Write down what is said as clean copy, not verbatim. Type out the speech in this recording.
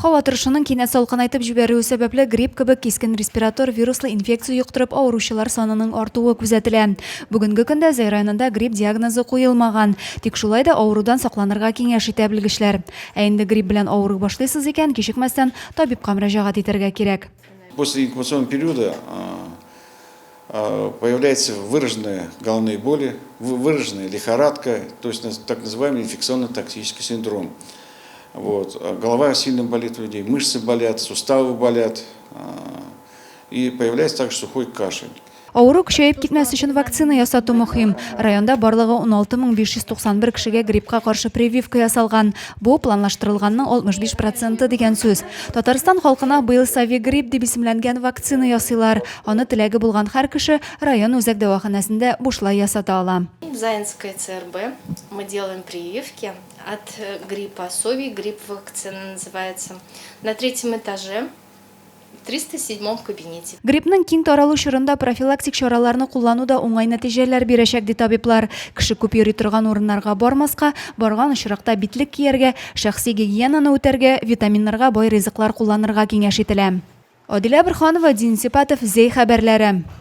Һава торышының кинәт салкынайтып җибәрүе сәбәпле грипп кебек кискен респиратор вируслы инфекция йоктырып авыручылар санының артуы күзәтелә. Бүгенге көндә Зәй районында грипп диагнозы куелмаган. Тик шулай да авырудан сакланырга киңәш итә белгечләр. Ә инде грипп белән авыру башлыйсыз икән, кичекмәстән табибка мөрәҗәгать итәргә кирәк. После инкубационного периода появляются выраженные головные боли, выраженная лихорадка, то есть так называемый инфекционно-токсический синдром. Вот. Голова сильно болит у людей, мышцы болят, суставы болят, и появляется также сухой кашель. Авыру көчәеп китмәс өчен вакцина ясату мөһим. Районда барлыгы 16591 кешегә гриппка каршы прививка ясалган. Бу планлаштырылганның 65% дигән сүз. Татарстан халкына быел Совигрипп дип исемләнгән вакцина ясыйлар. Аны теләге булган һәр кеше район үзәк дәваханәсендә бушлай ясата ала. В Заинской ЦРБ мы делаем прививки от гриппа. Совигрипп вакцина называется. На 3-м этаже. В 307 кабинете. Гриппның киң таралу чорында профилактик чараларны куллану да уңай нәтиҗәләр бирәчәк ди табиблар. Кеше күп йөри торган урыннарга бармаска, барган очракта битлек кияргә, шәхси гигиенаны үтәргә, витаминнарга бай ризыклар кулланырга киңәш ителә. Адилә Бирханова, Дин Сипатов, Зәй хәбәрләре.